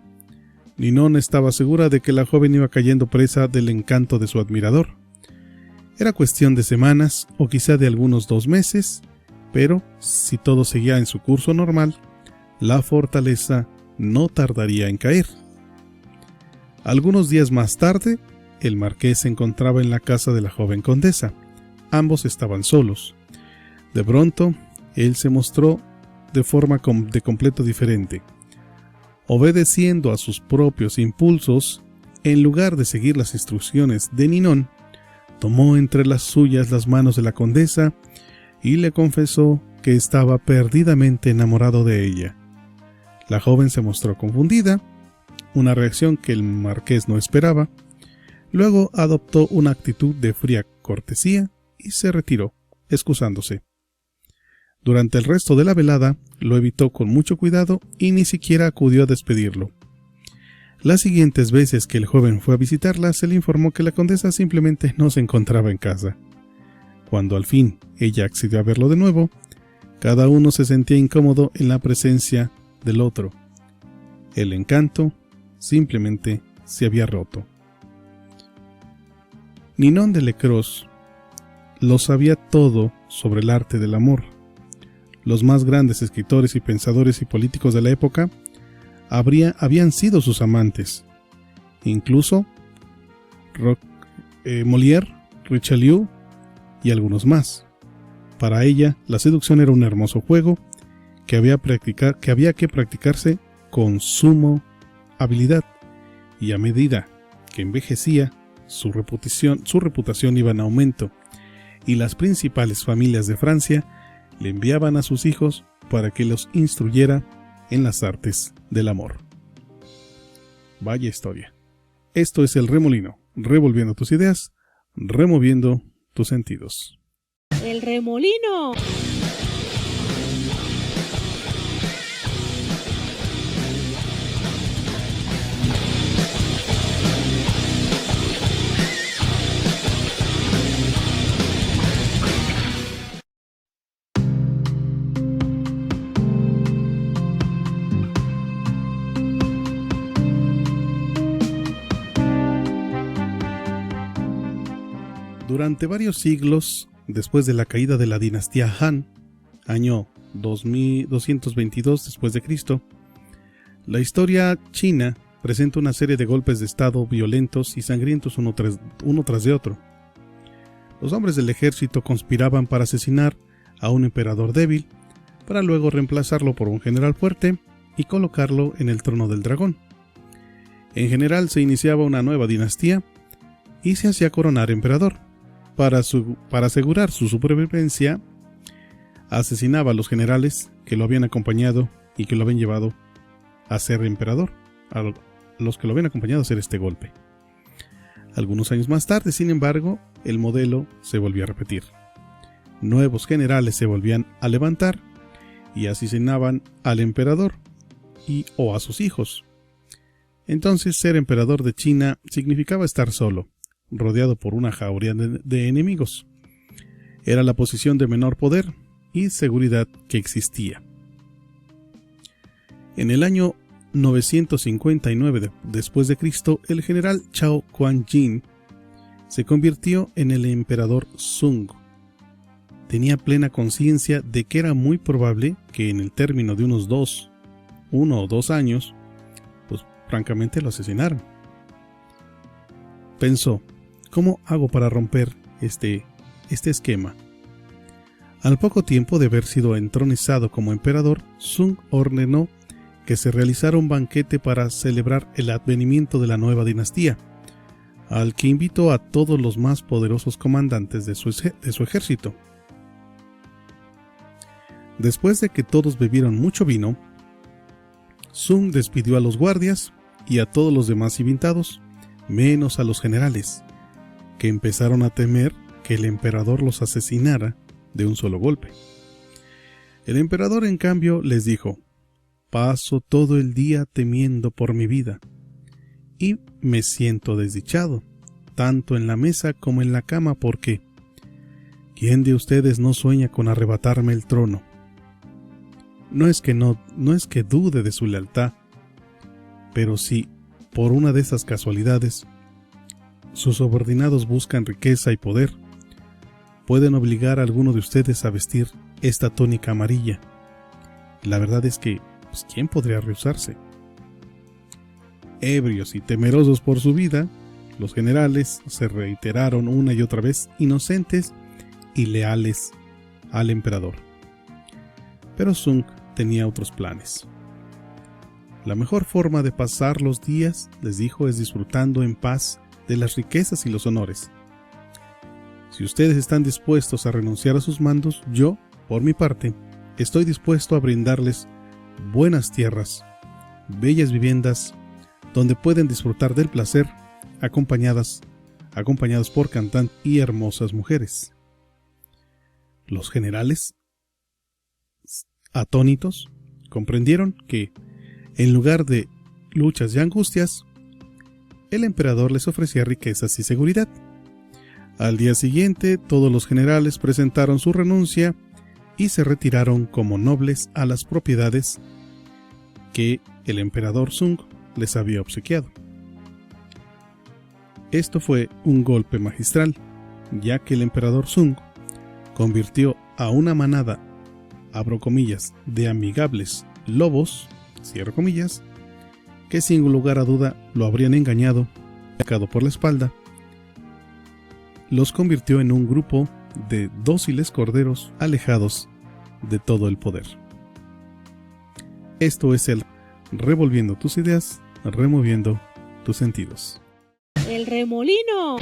Ninon estaba segura de que la joven iba cayendo presa del encanto de su admirador. Era cuestión de semanas o quizá de algunos 2 meses, pero si todo seguía en su curso normal, la fortaleza no tardaría en caer. Algunos días más tarde, el marqués se encontraba en la casa de la joven condesa. Ambos estaban solos. De pronto, él se mostró de forma de completo diferente. Obedeciendo a sus propios impulsos, en lugar de seguir las instrucciones de Ninon, tomó entre las suyas las manos de la condesa y le confesó que estaba perdidamente enamorado de ella. La joven se mostró confundida, una reacción que el marqués no esperaba. Luego adoptó una actitud de fría cortesía y se retiró, excusándose. Durante el resto de la velada lo evitó con mucho cuidado y ni siquiera acudió a despedirlo. Las siguientes veces que el joven fue a visitarla, se le informó que la condesa simplemente no se encontraba en casa. Cuando al fin ella accedió a verlo de nuevo, cada uno se sentía incómodo en la presencia del otro. El encanto simplemente se había roto. Ninon de Lecros lo sabía todo sobre el arte del amor. Los más grandes escritores y pensadores y políticos de la época habían sido sus amantes. Incluso Molière, Richelieu y algunos más. Para ella, la seducción era un hermoso juego que había que practicarse con suma habilidad, y a medida que envejecía, su reputación iba en aumento, y las principales familias de Francia le enviaban a sus hijos para que los instruyera en las artes del amor. Vaya historia. Esto es El Remolino, revolviendo tus ideas, removiendo tus sentidos. El remolino. Durante varios siglos, después de la caída de la dinastía Han, año 2222 después de Cristo, la historia china presenta una serie de golpes de estado violentos y sangrientos uno tras de otro. Los hombres del ejército conspiraban para asesinar a un emperador débil, para luego reemplazarlo por un general fuerte y colocarlo en el trono del dragón. En general se iniciaba una nueva dinastía y se hacía coronar emperador. Para asegurar su supervivencia, asesinaba a los generales que lo habían acompañado y que lo habían llevado a ser emperador, a los que lo habían acompañado a hacer este golpe. Algunos años más tarde, sin embargo, el modelo se volvió a repetir. Nuevos generales se volvían a levantar y asesinaban al emperador o a sus hijos. Entonces, ser emperador de China significaba estar solo, rodeado por una jauría de enemigos. Era la posición de menor poder y seguridad que existía. En el año 959 después de Cristo, el general Chao Kuan-yin se convirtió en el emperador Sung. Tenía plena conciencia de que era muy probable que en el término de uno o dos años, pues francamente lo asesinaran. Pensó: ¿cómo hago para romper este esquema? Al poco tiempo de haber sido entronizado como emperador, Sung ordenó que se realizara un banquete para celebrar el advenimiento de la nueva dinastía, al que invitó a todos los más poderosos comandantes de su ejército. Después de que todos bebieron mucho vino, Sung despidió a los guardias y a todos los demás invitados, menos a los generales, que empezaron a temer que el emperador los asesinara de un solo golpe. El emperador, en cambio, les dijo: paso todo el día temiendo por mi vida, y me siento desdichado, tanto en la mesa como en la cama, porque ¿quién de ustedes no sueña con arrebatarme el trono? No es que dude de su lealtad, pero si, por una de esas casualidades, sus subordinados buscan riqueza y poder, pueden obligar a alguno de ustedes a vestir esta túnica amarilla. La verdad es que, pues, ¿quién podría rehusarse? Ebrios y temerosos por su vida, los generales se reiteraron una y otra vez inocentes y leales al emperador. Pero Sung tenía otros planes. La mejor forma de pasar los días, les dijo, es disfrutando en paz de las riquezas y los honores. Si ustedes están dispuestos a renunciar a sus mandos, yo, por mi parte, estoy dispuesto a brindarles buenas tierras, bellas viviendas, donde pueden disfrutar del placer, acompañados por cantantes y hermosas mujeres. Los generales, atónitos, comprendieron que, en lugar de luchas y angustias, el emperador les ofrecía riquezas y seguridad. Al día siguiente, todos los generales presentaron su renuncia y se retiraron como nobles a las propiedades que el emperador Sung les había obsequiado. Esto fue un golpe magistral, ya que el emperador Sung convirtió a una manada, abro comillas, de amigables lobos, cierro comillas, que sin lugar a duda lo habrían engañado, atacado por la espalda, los convirtió en un grupo de dóciles corderos alejados de todo el poder. Esto es el revolviendo tus ideas, removiendo tus sentidos. El remolino.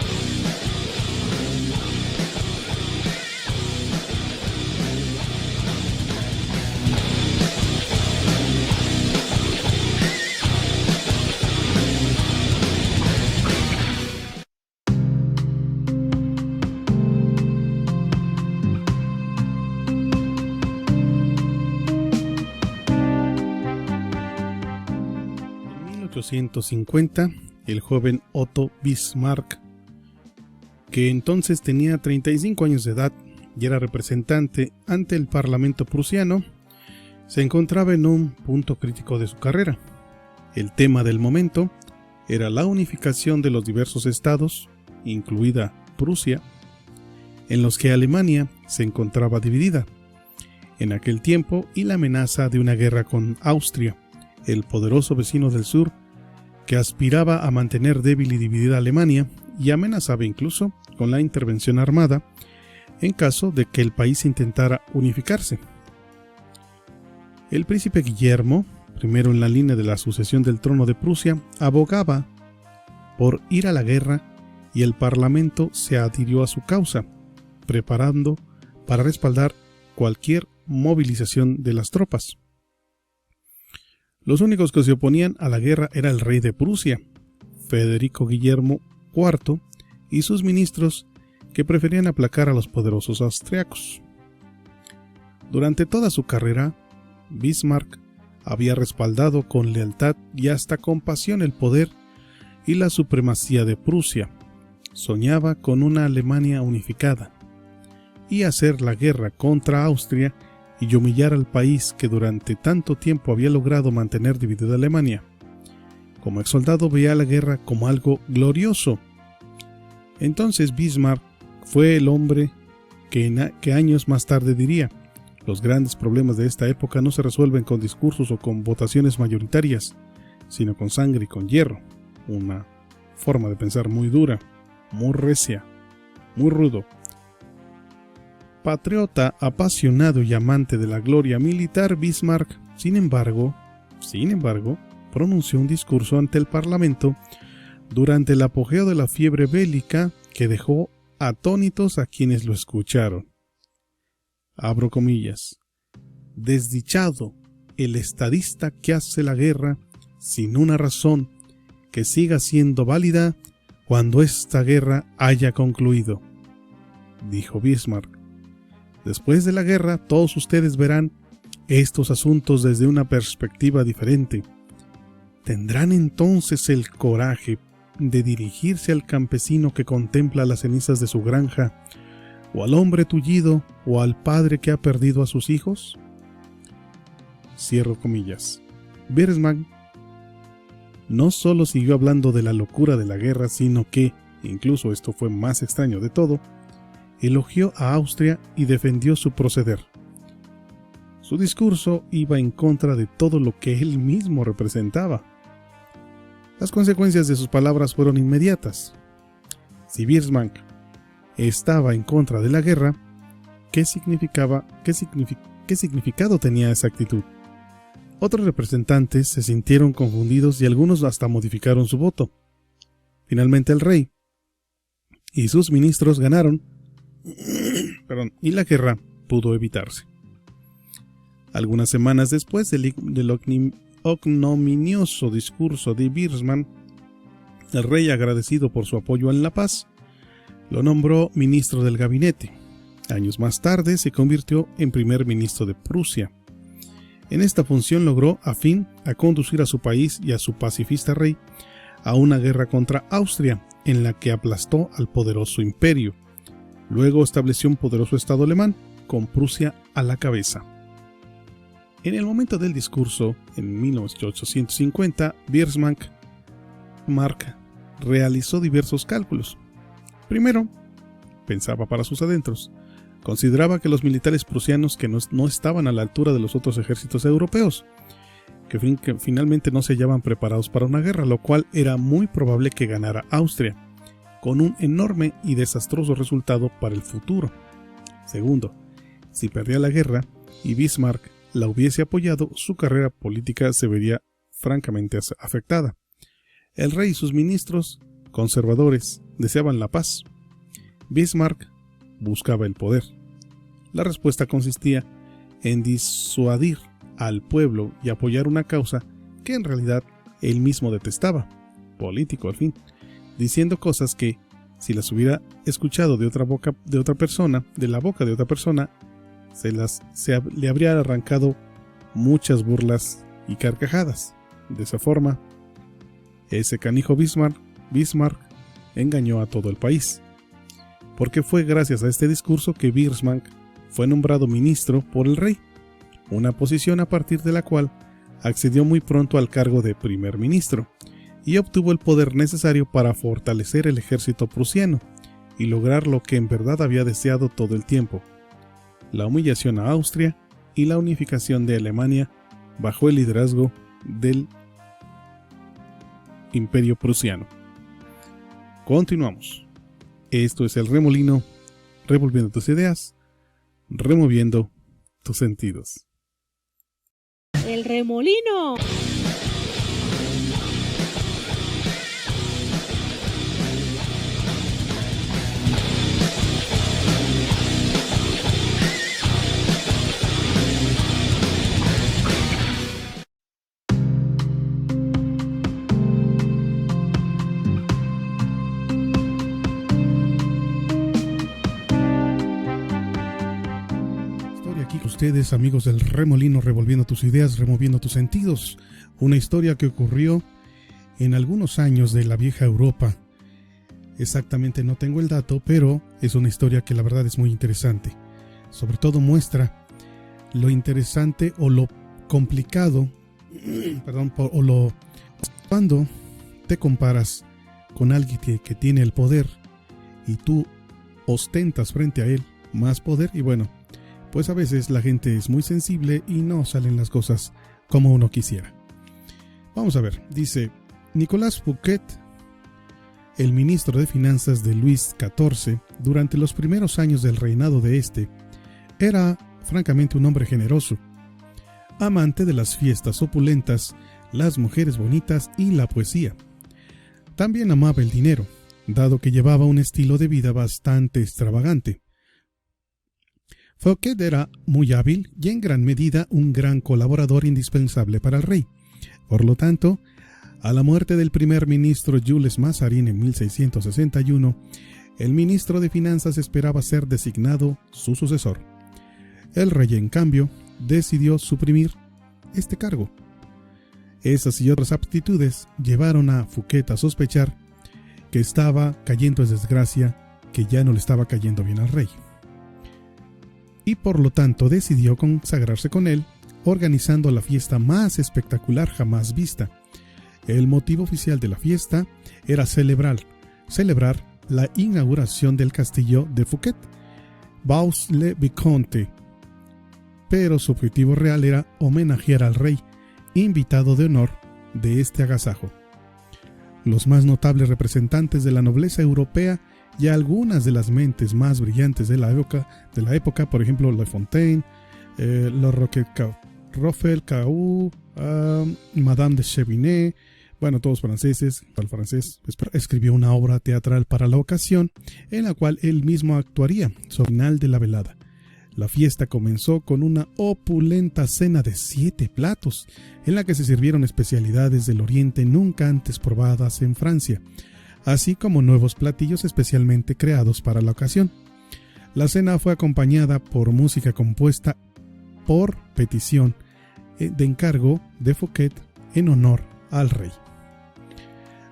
1850, el joven Otto Bismarck, que entonces tenía 35 años de edad y era representante ante el Parlamento prusiano, se encontraba en un punto crítico de su carrera. El tema del momento era la unificación de los diversos estados, incluida Prusia, en los que Alemania se encontraba dividida en aquel tiempo, y la amenaza de una guerra con Austria, el poderoso vecino del sur, que aspiraba a mantener débil y dividida a Alemania y amenazaba incluso con la intervención armada en caso de que el país intentara unificarse. El príncipe Guillermo, primero en la línea de la sucesión del trono de Prusia, abogaba por ir a la guerra, y el Parlamento se adhirió a su causa, preparando para respaldar cualquier movilización de las tropas. Los únicos que se oponían a la guerra era el rey de Prusia, Federico Guillermo IV, y sus ministros, que preferían aplacar a los poderosos austriacos. Durante toda su carrera, Bismarck había respaldado con lealtad y hasta compasión el poder y la supremacía de Prusia. Soñaba con una Alemania unificada y hacer la guerra contra Austria y humillar al país que durante tanto tiempo había logrado mantener dividida Alemania. Como exsoldado veía la guerra como algo glorioso. Entonces Bismarck fue el hombre que años más tarde diría: los grandes problemas de esta época no se resuelven con discursos o con votaciones mayoritarias, sino con sangre y con hierro. Una forma de pensar muy dura, muy recia, muy rudo. Patriota, apasionado y amante de la gloria militar, Bismarck, sin embargo, pronunció un discurso ante el Parlamento durante el apogeo de la fiebre bélica que dejó atónitos a quienes lo escucharon. Abro comillas: desdichado el estadista que hace la guerra sin una razón que siga siendo válida cuando esta guerra haya concluido, dijo Bismarck. Después de la guerra, todos ustedes verán estos asuntos desde una perspectiva diferente. ¿Tendrán entonces el coraje de dirigirse al campesino que contempla las cenizas de su granja, o al hombre tullido, o al padre que ha perdido a sus hijos? Cierro comillas. Bismarck no solo siguió hablando de la locura de la guerra, sino que, incluso esto fue más extraño de todo, elogió a Austria y defendió su proceder. Su discurso iba en contra de todo lo que él mismo representaba. Las consecuencias de sus palabras fueron inmediatas. Si Bismarck estaba en contra de la guerra, ¿qué significado tenía esa actitud? Otros representantes se sintieron confundidos y algunos hasta modificaron su voto. Finalmente el rey y sus ministros ganaron, y la guerra pudo evitarse. Algunas semanas después del ignominioso discurso de Bismarck, el rey, agradecido por su apoyo en la paz, lo nombró ministro del gabinete. Años más tarde se convirtió en primer ministro de Prusia. En esta función logró a conducir a su país y a su pacifista rey a una guerra contra Austria, en la que aplastó al poderoso imperio. Luego estableció un poderoso estado alemán, con Prusia a la cabeza. En el momento del discurso, en 1850, Bismarck realizó diversos cálculos. Primero, pensaba para sus adentros. Consideraba que los militares prusianos que no estaban a la altura de los otros ejércitos europeos, que finalmente no se hallaban preparados para una guerra, lo cual era muy probable que ganara Austria, con un enorme y desastroso resultado para el futuro. Segundo, si perdía la guerra y Bismarck la hubiese apoyado, su carrera política se vería francamente afectada. El rey y sus ministros conservadores deseaban la paz. Bismarck buscaba el poder. La respuesta consistía en disuadir al pueblo y apoyar una causa que en realidad él mismo detestaba, político al fin, diciendo cosas que, si las hubiera escuchado de la boca de otra persona, le habría arrancado muchas burlas y carcajadas. De esa forma, ese canijo Bismarck engañó a todo el país, porque fue gracias a este discurso que Bismarck fue nombrado ministro por el rey, una posición a partir de la cual accedió muy pronto al cargo de primer ministro y obtuvo el poder necesario para fortalecer el ejército prusiano y lograr lo que en verdad había deseado todo el tiempo: la humillación a Austria y la unificación de Alemania bajo el liderazgo del Imperio Prusiano. Continuamos. Esto es El Remolino, revolviendo tus ideas, removiendo tus sentidos. El remolino. Ustedes, amigos del Remolino, revolviendo tus ideas, removiendo tus sentidos. Una historia que ocurrió en algunos años de la vieja Europa. Exactamente no tengo el dato, pero es una historia que la verdad es muy interesante. Sobre todo muestra lo interesante o lo complicado, cuando te comparas con alguien que tiene el poder y tú ostentas frente a él más poder, y bueno, pues a veces la gente es muy sensible y no salen las cosas como uno quisiera. Vamos a ver, dice Nicolas Fouquet, el ministro de Finanzas de Luis XIV, durante los primeros años del reinado de este, era francamente un hombre generoso, amante de las fiestas opulentas, las mujeres bonitas y la poesía. También amaba el dinero, dado que llevaba un estilo de vida bastante extravagante. Fouquet era muy hábil y en gran medida un gran colaborador indispensable para el rey. Por lo tanto, a la muerte del primer ministro Jules Mazarin en 1661, el ministro de Finanzas esperaba ser designado su sucesor. El rey, en cambio, decidió suprimir este cargo. Esas y otras aptitudes llevaron a Fouquet a sospechar que estaba cayendo en desgracia, que ya no le estaba cayendo bien al rey. Y por lo tanto decidió consagrarse con él, organizando la fiesta más espectacular jamás vista. El motivo oficial de la fiesta era celebrar la inauguración del castillo de Fouquet, Vaux-le-Vicomte, pero su objetivo real era homenajear al rey, invitado de honor de este agasajo. Los más notables representantes de la nobleza europea y algunas de las mentes más brillantes de la época, por ejemplo, La Fontaine, Rochefoucauld, Madame de Sévigné, bueno, todos franceses. El francés escribió una obra teatral para la ocasión, en la cual él mismo actuaría sobre el final de la velada. La fiesta comenzó con una opulenta cena de 7 platos, en la que se sirvieron especialidades del Oriente nunca antes probadas en Francia, así como nuevos platillos especialmente creados para la ocasión. La cena fue acompañada por música compuesta por petición de encargo de Fouquet en honor al rey.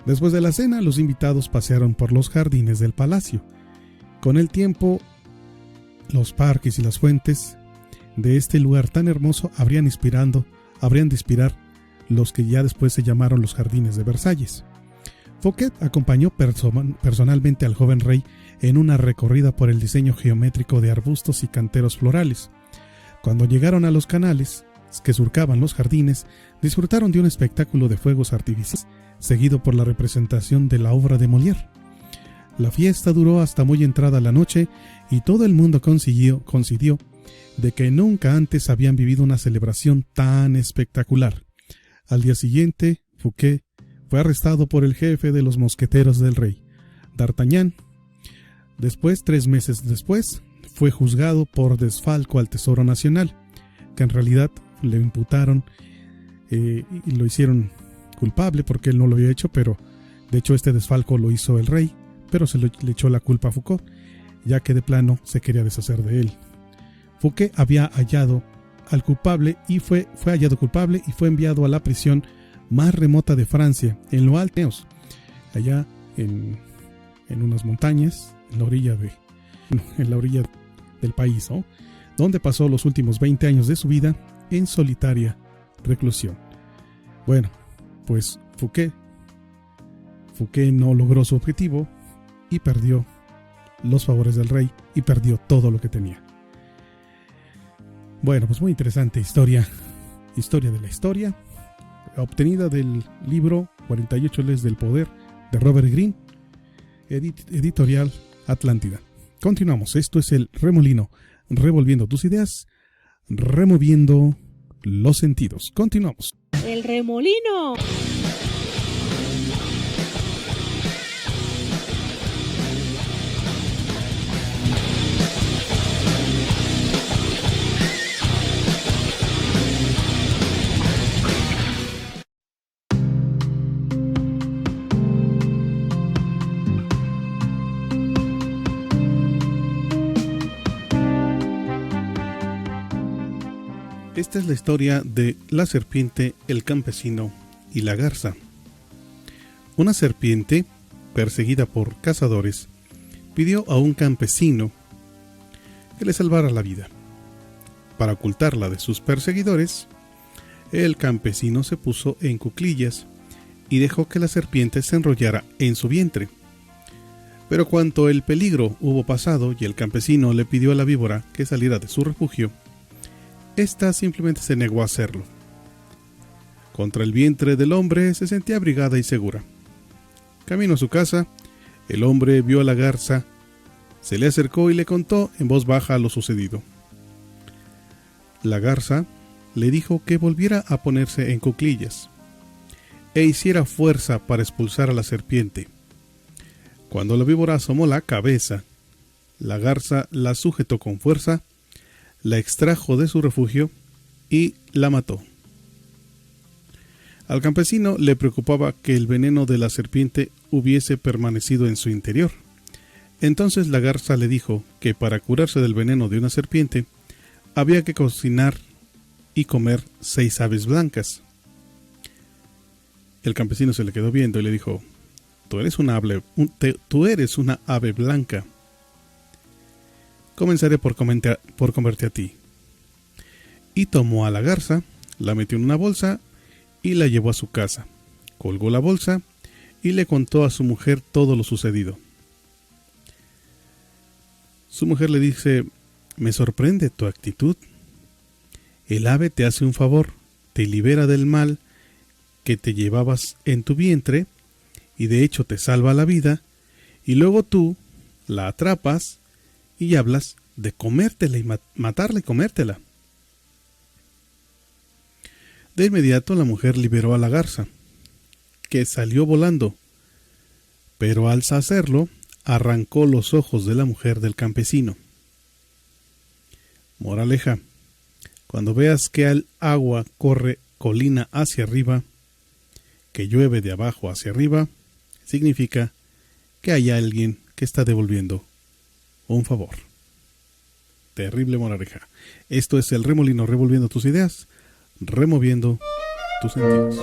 Después de la cena, los invitados pasearon por los jardines del palacio. Con el tiempo, los parques y las fuentes de este lugar tan hermoso habrían de inspirar los que ya después se llamaron los jardines de Versalles. Fouquet acompañó personalmente al joven rey en una recorrida por el diseño geométrico de arbustos y canteros florales. Cuando llegaron a los canales que surcaban los jardines, disfrutaron de un espectáculo de fuegos artificiales, seguido por la representación de la obra de Molière. La fiesta duró hasta muy entrada la noche y todo el mundo coincidió de que nunca antes habían vivido una celebración tan espectacular. Al día siguiente, Fouquet fue arrestado por el jefe de los mosqueteros del rey, D'Artagnan. 3 meses después, fue juzgado por desfalco al Tesoro Nacional, que en realidad le imputaron y lo hicieron culpable porque él no lo había hecho, pero de hecho este desfalco lo hizo el rey, pero le echó la culpa a Fouquet, ya que de plano se quería deshacer de él. Fouquet había hallado al culpable y fue hallado culpable y fue enviado a la prisión más remota de Francia, en lo alto, allá en unas montañas, en la orilla del país, ¿no? Donde pasó los últimos 20 años de su vida en solitaria reclusión. Bueno, pues Fouquet no logró su objetivo y perdió los favores del rey y perdió todo lo que tenía. Bueno, pues muy interesante historia de la historia, obtenida del libro 48 leyes del poder de Robert Greene, editorial Atlántida. Continuamos, esto es el Remolino, revolviendo tus ideas, removiendo los sentidos. Continuamos. El remolino. Esta es la historia de la serpiente, el campesino y la garza. Una serpiente, perseguida por cazadores, pidió a un campesino que le salvara la vida. Para ocultarla de sus perseguidores, el campesino se puso en cuclillas y dejó que la serpiente se enrollara en su vientre. Pero cuando el peligro hubo pasado y el campesino le pidió a la víbora que saliera de su refugio, ésta simplemente se negó a hacerlo. Contra el vientre del hombre se sentía abrigada y segura. Camino a su casa, el hombre vio a la garza, se le acercó y le contó en voz baja lo sucedido. La garza le dijo que volviera a ponerse en cuclillas e hiciera fuerza para expulsar a la serpiente. Cuando la víbora asomó la cabeza, la garza la sujetó con fuerza, la extrajo de su refugio y la mató. Al campesino le preocupaba que el veneno de la serpiente hubiese permanecido en su interior. Entonces la garza le dijo que para curarse del veneno de una serpiente había que cocinar y comer 6 aves blancas. El campesino se le quedó viendo y le dijo: tú eres una ave blanca. Comenzaré por comerte a ti. Y tomó a la garza, la metió en una bolsa y la llevó a su casa. Colgó la bolsa y le contó a su mujer todo lo sucedido. Su mujer le dice: me sorprende tu actitud. El ave te hace un favor, te libera del mal que te llevabas en tu vientre y de hecho te salva la vida, y luego tú la atrapas y hablas de comértela y matarla y comértela. De inmediato la mujer liberó a la garza, que salió volando, pero al hacerlo arrancó los ojos de la mujer del campesino. Moraleja: cuando veas que el agua corre colina hacia arriba, que llueve de abajo hacia arriba, significa que hay alguien que está devolviendo un favor. Terrible moraleja. Esto es el Remolino, revolviendo tus ideas, removiendo tus sentidos.